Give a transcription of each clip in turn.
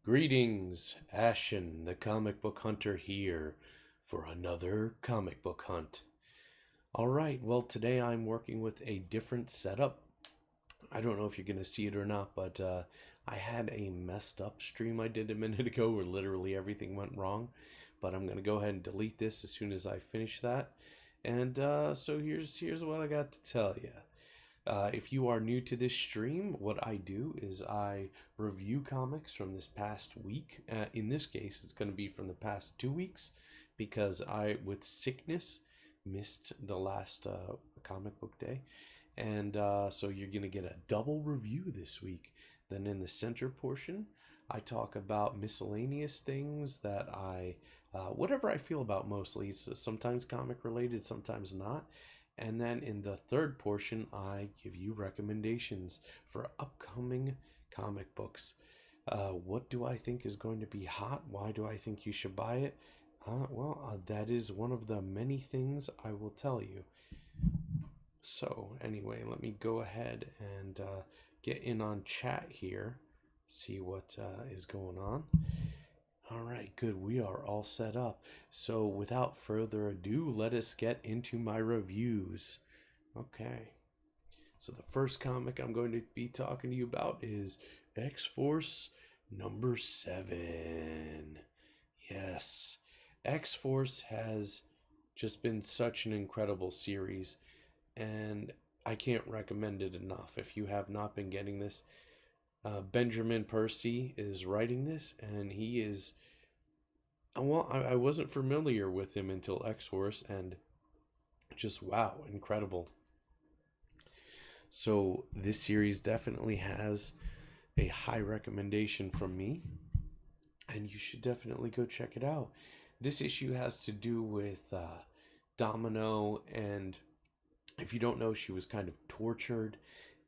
Greetings, Ashen, the comic book hunter here for another comic book hunt. Alright, well, today I'm working with a different setup. I don't know if you're going to see it or not, but I had a messed up stream I did a minute ago where literally everything went wrong. But I'm going to go ahead and delete this as soon as I finish that. And so here's what I got to tell you. If you are new to this stream, what I do is I review comics from this past week. In this case, it's going to be from the past 2 weeks because I, with sickness, missed the last comic book day. And so you're going to get a double review this week. Then in the center portion, I talk about miscellaneous things that whatever I feel about mostly. It's sometimes comic related, sometimes not. And then in the third portion, I give you recommendations for upcoming comic books. What do I think is going to be hot? Why do I think you should buy it? That is one of the many things I will tell you. So anyway, let me go ahead and get in on chat here, see what is going on. All right, good. We are all set up. So without further ado, let us get into my reviews. Okay. So the first comic I'm going to be talking to you about is X-Force number 7. Yes. X-Force has just been such an incredible series, and I can't recommend it enough. If you have not been getting this, Benjamin Percy is writing this, and he is. Well, I wasn't familiar with him until X-Force, and just wow, incredible. So this series definitely has a high recommendation from me, and you should definitely go check it out. This issue has to do with Domino, and if you don't know, she was kind of tortured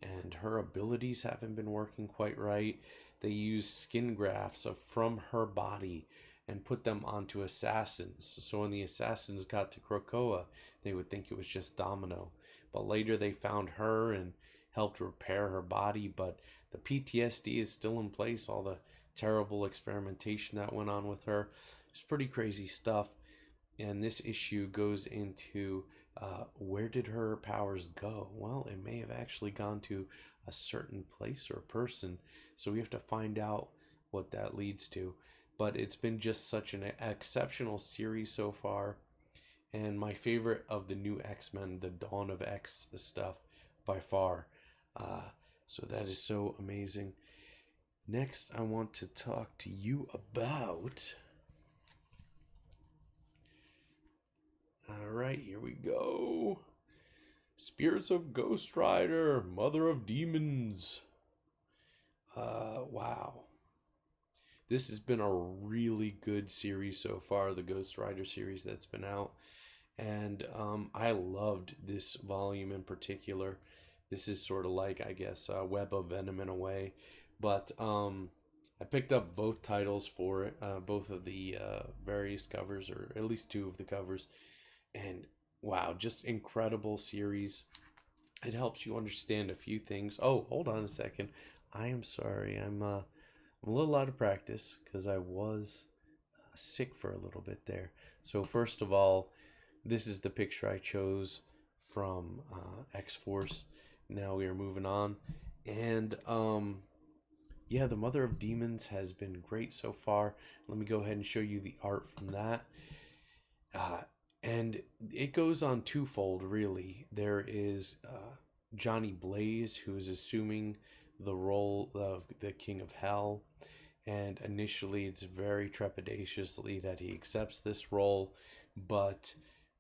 and her abilities haven't been working quite right. They used skin grafts from her body and put them onto assassins. So when the assassins got to Krakoa, they would think it was just Domino. But later they found her and helped repair her body. But the PTSD is still in place, all the terrible experimentation that went on with her. It's pretty crazy stuff. And this issue goes into where did her powers go? Well, it may have actually gone to a certain place or person. So we have to find out what that leads to. But it's been just such an exceptional series so far. And my favorite of the new X-Men, the Dawn of X stuff by far. So that is so amazing. Next, I want to talk to you about... All right, here we go. Spirits of Ghost Rider, Mother of Demons. Wow. This has been a really good series so far, the Ghost Rider series that's been out. And I loved this volume in particular. This is sort of like, I guess, Web of Venom in a way. But I picked up both titles for it, both of the various covers, or at least two of the covers. And wow, just incredible series. It helps you understand a few things. Oh, hold on a second. I am sorry. I'm a little out of practice because I was sick for a little bit there. So first of all, this is the picture I chose from X-Force. Now we are moving on. And yeah, the Mother of Demons has been great so far. Let me go ahead and show you the art from that. And it goes on twofold, really. There is Johnny Blaze, who is assuming the role of the King of Hell. And initially, it's very trepidatiously that he accepts this role, but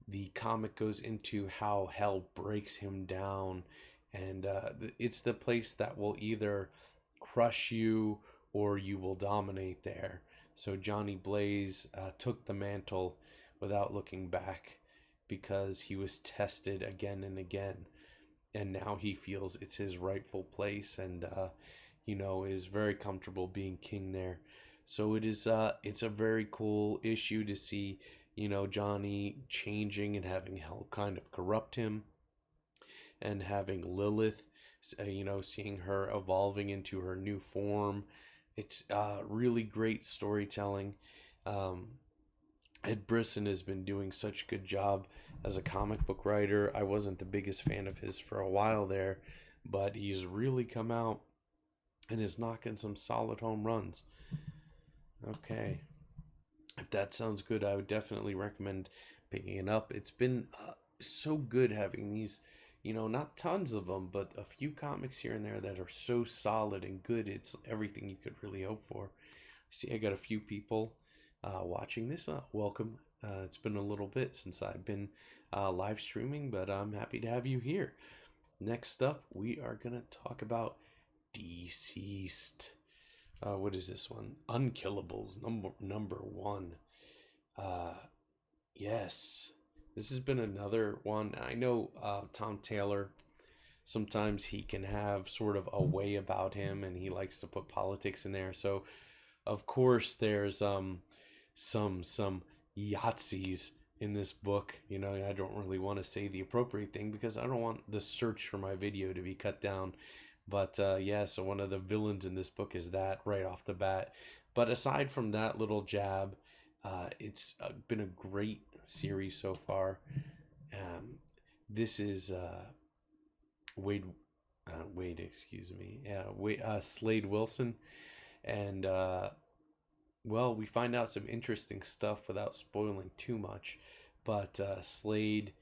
the comic goes into how hell breaks him down, and it's the place that will either crush you or you will dominate there. So Johnny Blaze took the mantle without looking back because he was tested again and again, and now he feels it's his rightful place, and is very comfortable being king there. So it's a very cool issue to see, Johnny changing and having hell kind of corrupt him, and having Lilith, seeing her evolving into her new form. It's really great storytelling. um, Ed Brisson has been doing such a good job as a comic book writer. I wasn't the biggest fan of his for a while there, but he's really come out and is knocking some solid home runs. Okay. If that sounds good, I would definitely recommend picking it up. It's been so good having these, not tons of them, but a few comics here and there that are so solid and good. It's everything you could really hope for. See, I got a few people watching this. Welcome. It's been a little bit since I've been live streaming, but I'm happy to have you here. Next up, we are going to talk about Deceased. What is this one? Unkillables, number one. Yes, this has been another one. I know Tom Taylor, sometimes he can have sort of a way about him, and he likes to put politics in there. So, of course, there's some Yahtzees in this book. I don't really want to say the appropriate thing because I don't want the search for my video to be cut down. But so one of the villains in this book is that right off the bat. But aside from that little jab, it's been a great series so far. This is Wade, excuse me. Yeah, Slade Wilson. And, we find out some interesting stuff without spoiling too much. But Slade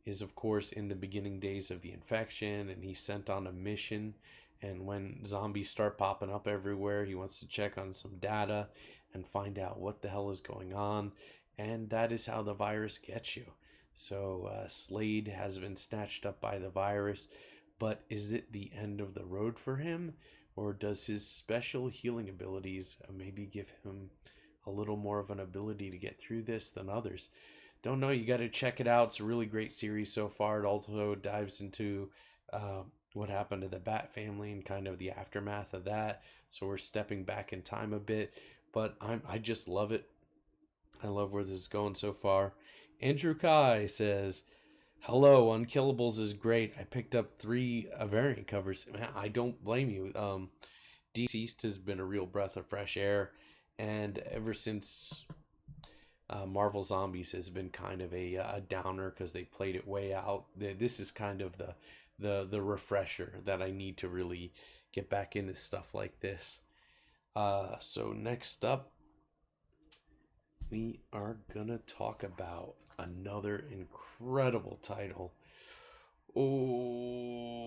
is, of course, in the beginning days of the infection, and he's sent on a mission. And when zombies start popping up everywhere, he wants to check on some data and find out what the hell is going on. And that is how the virus gets you. So Slade has been snatched up by the virus, but is it the end of the road for him? Or does his special healing abilities maybe give him a little more of an ability to get through this than others? Don't know. You got to check it out. It's a really great series so far. It also dives into what happened to the Bat family and kind of the aftermath of that. So we're stepping back in time a bit, but I just love it. I love where this is going so far. Andrew Kai says, "Hello, Unkillables is great. I picked up 3 variant covers." Man, I don't blame you. Deceased has been a real breath of fresh air, and ever since Marvel Zombies has been kind of a downer because they played it way out. This is kind of the refresher that I need to really get back into stuff like this. So next up, we are gonna talk about another incredible title. Oh,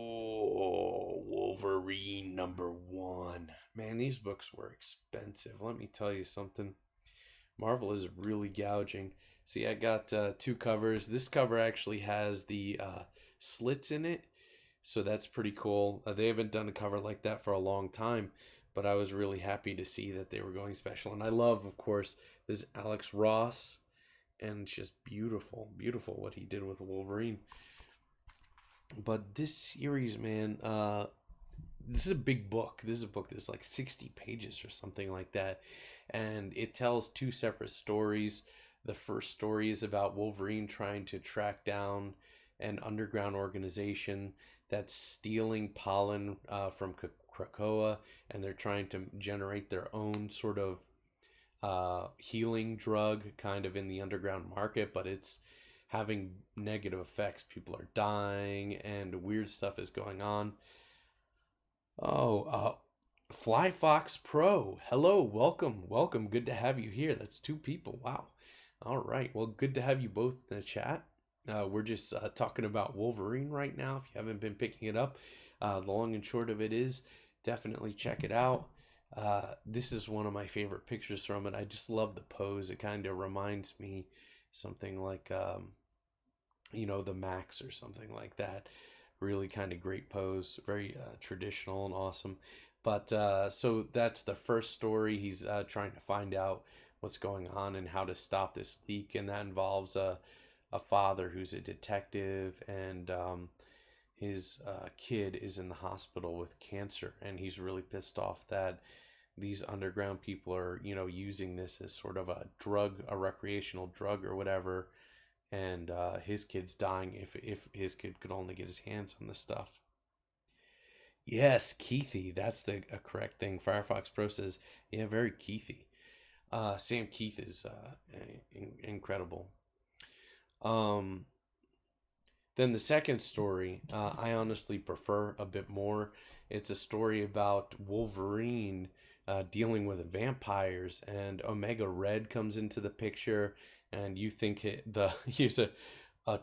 Wolverine #1. Man, these books were expensive. Let me tell you something. Marvel is really gouging. See, I got 2 covers. This cover actually has the slits in it, so that's pretty cool. They haven't done a cover like that for a long time, but I was really happy to see that they were going special. And I love, of course, this Alex Ross, and it's just beautiful, beautiful what he did with Wolverine. But this series, man, this is a big book. This is a book that's like 60 pages or something like that. And it tells 2 separate stories. The first story is about Wolverine trying to track down an underground organization that's stealing pollen from Krakoa, and they're trying to generate their own sort of healing drug kind of in the underground market, but it's having negative effects. People are dying and weird stuff is going on. Fly Fox Pro, hello, welcome, good to have you here. That's 2 people. Wow. All right. Well, good to have you both in the chat. We're just talking about Wolverine right now. If you haven't been picking it up, the long and short of it is definitely check it out. This is one of my favorite pictures from it. I just love the pose. It kind of reminds me something like, the Max or something like that. Really kind of great pose. Very traditional and awesome. But so that's the first story. He's trying to find out what's going on and how to stop this leak, and that involves a father who's a detective, and his kid is in the hospital with cancer, and he's really pissed off that these underground people are, using this as sort of a drug, a recreational drug or whatever, and his kid's dying if his kid could only get his hands on the stuff. Yes, Keithy, that's the correct thing. Firefox Pro says, yeah, very Keithy. Sam Keith is incredible. Then the second story, I honestly prefer a bit more. It's a story about Wolverine dealing with vampires, and Omega Red comes into the picture, and you think he's a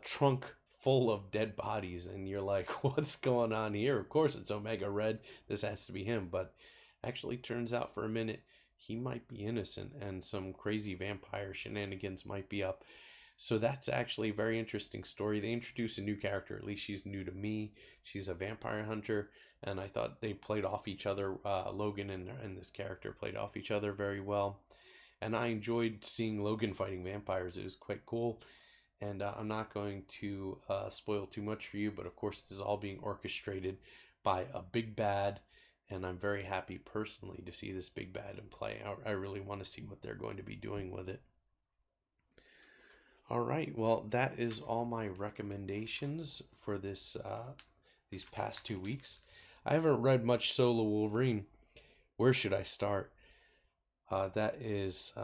trunk full of dead bodies, and you're like, what's going on here? Of course, it's Omega Red. This has to be him, but actually turns out for a minute he might be innocent, and some crazy vampire shenanigans might be up. So that's actually a very interesting story. They introduce a new character. At least she's new to me. She's a vampire hunter, and I thought they played off each other. Logan and this character played off each other very well, and I enjoyed seeing Logan fighting vampires. It was quite cool. And I'm not going to spoil too much for you, but of course, this is all being orchestrated by a big bad, and I'm very happy personally to see this big bad in play. I really want to see what they're going to be doing with it. All right, well, that is all my recommendations for these past 2 weeks. I haven't read much Solo Wolverine. Where should I start? That is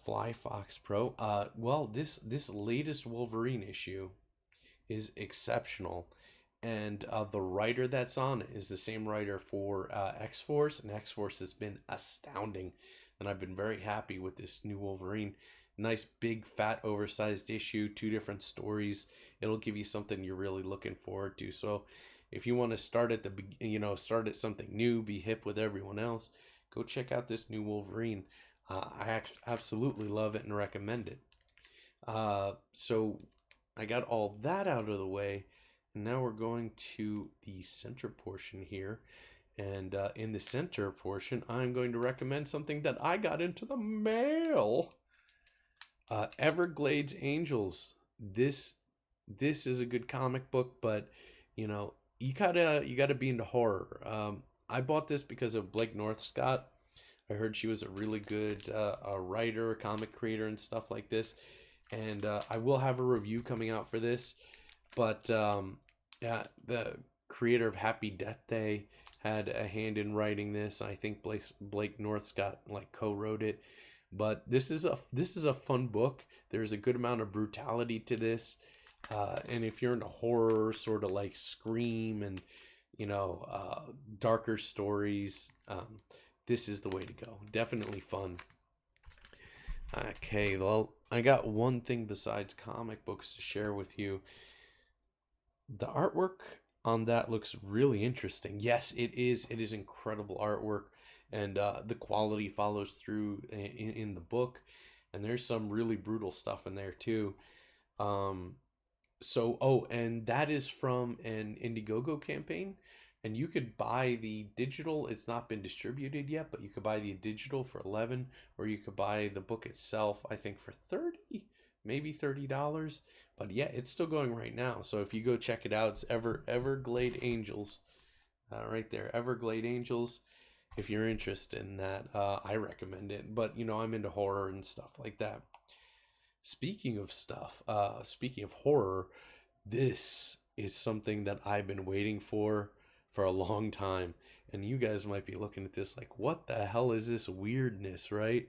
Fly Fox Pro. Well, this latest Wolverine issue is exceptional, and the writer that's on it is the same writer for XForce, and XForce has been astounding, and I've been very happy with this new Wolverine. Nice big fat oversized issue, 2 different stories. It'll give you something you're really looking forward to. So if you want to start at start at something new, be hip with everyone else, go check out this new Wolverine. I absolutely love it and recommend it. So I got all that out of the way, and now we're going to the center portion here. And in the center portion, I'm going to recommend something that I got into the mail. Everglades Angels. This is a good comic book, but you gotta be into horror. I bought this because of Blake Northcott. I heard she was a really good a writer, a comic creator, and stuff like this. And I will have a review coming out for this. But yeah, the creator of Happy Death Day had a hand in writing this. I think Blake Northcott co-wrote it. But this is a fun book. There's a good amount of brutality to this, and if you're into horror, sort of like Scream and darker stories, this is the way to go. Definitely fun. Okay, well, I got one thing besides comic books to share with you. The artwork on that looks really interesting. Yes, it is. It is incredible artwork, and the quality follows through in the book, and there's some really brutal stuff in there too. And that is from an Indiegogo campaign, and you could buy the digital. It's not been distributed yet, but you could buy the digital for 11, or you could buy the book itself, I think, for 30, maybe $30. But yeah, it's still going right now. So if you go check it out, it's Everglade Angels, right there, Everglade Angels. If you're interested in that, I recommend it. But I'm into horror and stuff like that. Speaking of horror, this is something that I've been waiting for a long time. And you guys might be looking at this like, what the hell is this weirdness, right?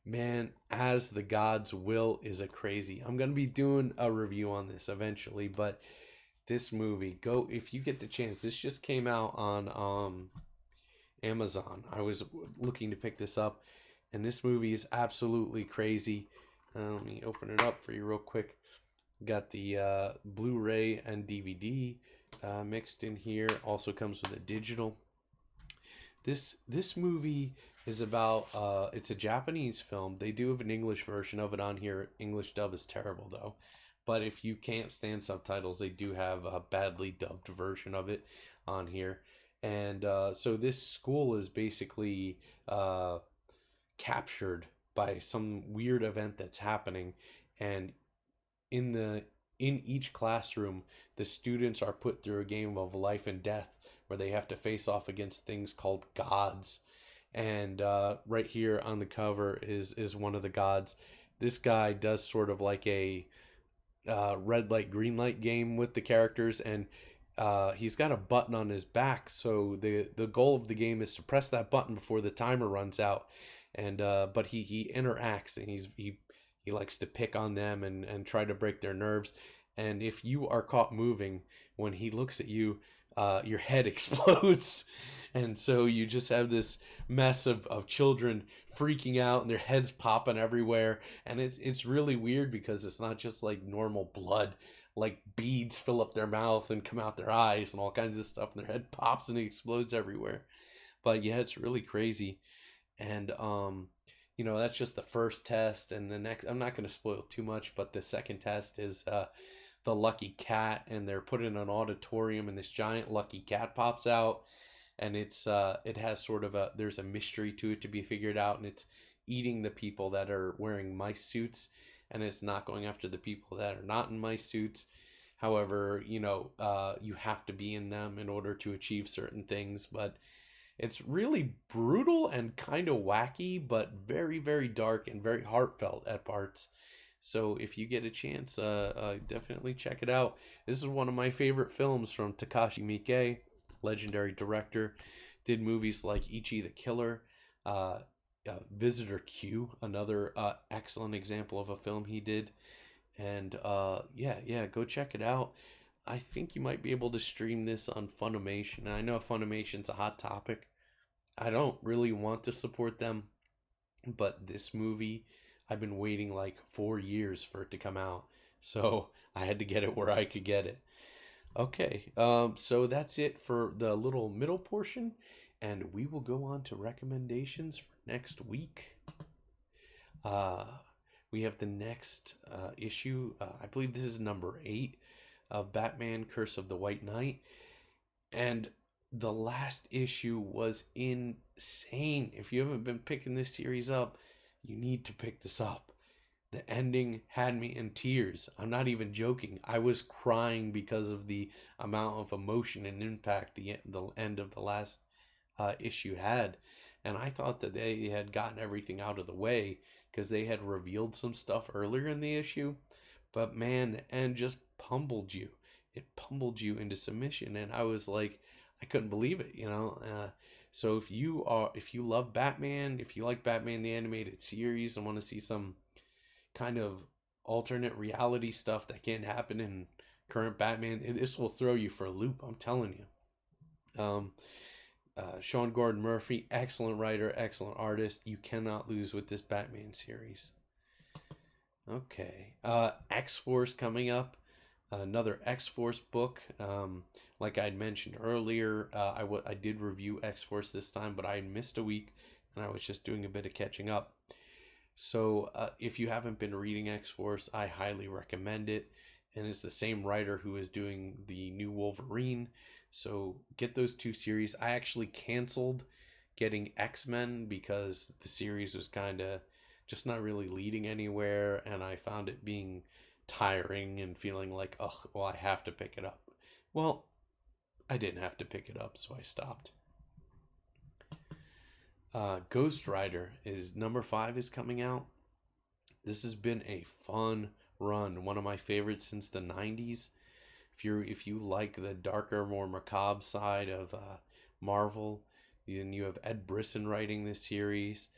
Man, As the Gods Will is a crazy. I'm going to be doing a review on this eventually, but this movie, go if you get the chance. This just came out on Amazon. I was looking to pick this up, and this movie is absolutely crazy. Let me open it up for you real quick. Got the Blu-ray and DVD mixed in here. Also comes with a digital. This movie is about it's a Japanese film. They do have an English version of it on here. English dub is terrible though. But if you can't stand subtitles, they do have a badly dubbed version of it on here. And so this school is basically captured by some weird event that's happening, and in the in each classroom, the students are put through a game of life and death where they have to face off against things called gods. And right here on the cover is one of the gods. This guy does sort of like a red light green light game with the characters, and he's got a button on his back. So the goal of the game is to press that button before the timer runs out. And but he interacts, and he likes to pick on them and try to break their nerves. And if you are caught moving when he looks at you, your head explodes. And so you just have this mess of children freaking out and their heads popping everywhere. And it's really weird because it's not just like normal blood. Like beads fill up their mouth and come out their eyes and all kinds of stuff. And their head pops and it explodes everywhere. But yeah, it's really crazy. And that's just the first test. And the next, I'm not going to spoil too much, but the second test is the lucky cat, and they're put in an auditorium, and this giant lucky cat pops out, and it has sort of there's a mystery to it to be figured out, and it's eating the people that are wearing mice suits, and it's not going after the people that are not in mice suits. However, you have to be in them in order to achieve certain things. But it's really brutal and kind of wacky, but very, very dark and very heartfelt at parts. So if you get a chance, definitely check it out. This is one of my favorite films from Takashi Miike, legendary director. Did movies like Ichi the Killer, Visitor Q, another excellent example of a film he did. And yeah, go check it out. I think you might be able to stream this on Funimation. I know Funimation's a hot topic. I don't really want to support them, but this movie, I've been waiting like 4 years for it to come out. So I had to get it where I could get it. Okay, so that's it for the little middle portion, and we will go on to recommendations for next week. Uh, we have the next issue. I believe this is number 8 of Batman Curse of the White Knight. And the last issue was insane. If you haven't been picking this series up, you need to pick this up. The ending had me in tears. I'm not even joking. I was crying because of the amount of emotion and impact the end of the last issue had. And I thought that they had gotten everything out of the way because they had revealed some stuff earlier in the issue. But man, the end just pummeled you. It pummeled you into submission. And I was like, I couldn't believe it. So if you love Batman, if you like Batman the Animated Series and want to see some kind of alternate reality stuff that can't happen in current Batman, this will throw you for a loop. I'm telling you. Sean Gordon Murphy, excellent writer, excellent artist. You cannot lose with this Batman series. Okay, XForce coming up. Another XForce book. Like I'd mentioned earlier, I did review XForce this time, but I missed a week, and I was just doing a bit of catching up. So if you haven't been reading XForce, I highly recommend it. And it's the same writer who is doing the new Wolverine. So get those 2 series. I actually canceled getting X-Men because the series was kind of just not really leading anywhere, and I found it being tiring and feeling like, oh, well, I have to pick it up. Well, I didn't have to pick it up, so I stopped. Ghost Rider is number 5 is coming out. This has been a fun run, one of my favorites since the 90s. If you like the darker, more macabre side of Marvel, then you have Ed Brisson writing this series.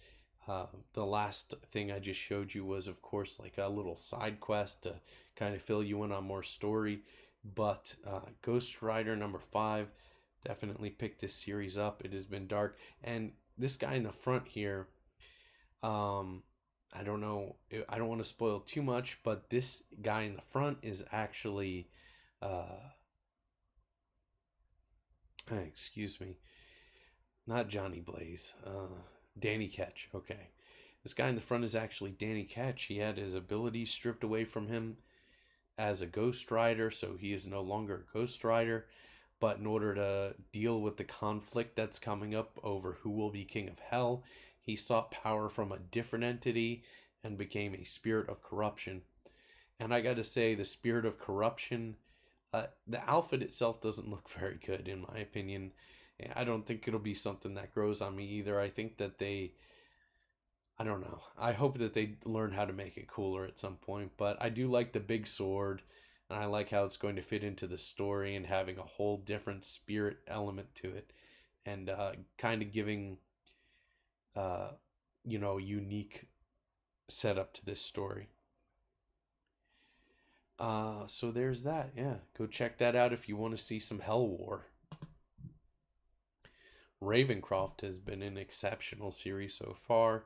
The last thing I just showed you was, of course, like a little side quest to kind of fill you in on more story. But Ghost Rider number 5, definitely pick this series up. It has been dark. And this guy in the front here, I don't know. I don't want to spoil too much, but this guy in the front is actually, uh, excuse me, not Johnny Blaze, Danny Ketch. Okay. This guy in the front is actually Danny Ketch. He had his abilities stripped away from him as a Ghost Rider, so he is no longer a Ghost Rider. But in order to deal with the conflict that's coming up over who will be King of Hell, he sought power from a different entity and became a spirit of corruption. And I gotta say, the spirit of corruption, the outfit itself doesn't look very good, in my opinion. I don't think it'll be something that grows on me either. I think that I don't know. I hope that they learn how to make it cooler at some point. But I do like the big sword, and I like how it's going to fit into the story and having a whole different spirit element to it, and kind of giving, uh, unique setup to this story. So there's that. Yeah, go check that out if you want to see some Hell War. Ravencroft has been an exceptional series so far.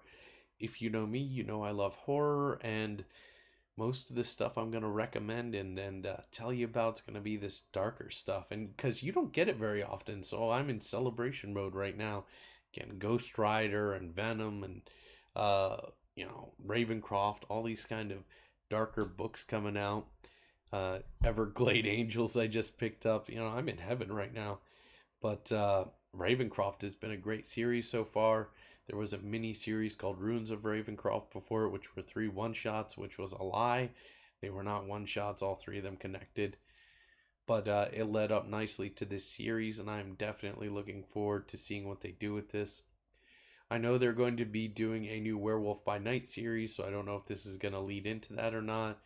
If you know me, you know I love horror, and most of the stuff I'm going to recommend and tell you about is going to be this darker stuff. And because you don't get it very often, so I'm in celebration mode right now. Getting Ghost Rider and Venom and, Ravencroft, all these kind of darker books coming out. Everglade Angels I just picked up. I'm in heaven right now. But Ravencroft has been a great series so far. There was a mini series called Ruins of Ravencroft before, which were 3 one-shots, which was a lie. They were not one-shots, all 3 of them connected. But it led up nicely to this series, and I'm definitely looking forward to seeing what they do with this. I know they're going to be doing a new Werewolf by Night series, so I don't know if this is going to lead into that or not.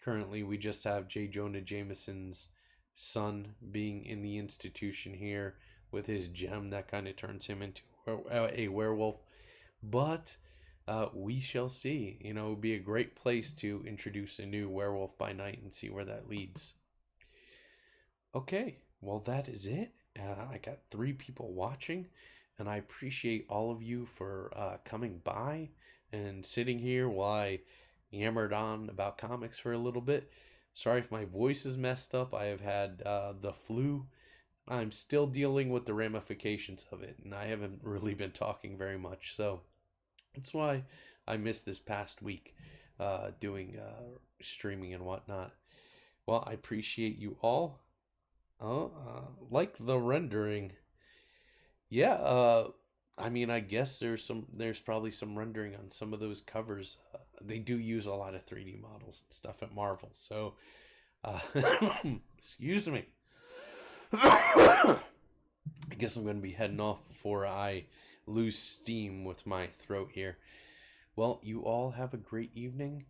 Currently, we just have J. Jonah Jameson's son being in the institution here with his gem that kind of turns him into a werewolf. But we shall see. It would be a great place to introduce a new Werewolf by Night and see where that leads. Okay, well, that is it. I got 3 people watching, and I appreciate all of you for coming by and sitting here while I yammered on about comics for a little bit. Sorry if my voice is messed up. I have had the flu. I'm still dealing with the ramifications of it, and I haven't really been talking very much. So that's why I missed this past week doing streaming and whatnot. Well, I appreciate you all. Oh, like the rendering. Yeah, I mean, I guess there's probably some rendering on some of those covers. They do use a lot of 3D models and stuff at Marvel. So, excuse me. I guess I'm going to be heading off before I lose steam with my throat here. Well, you all have a great evening.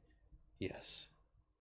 Yes.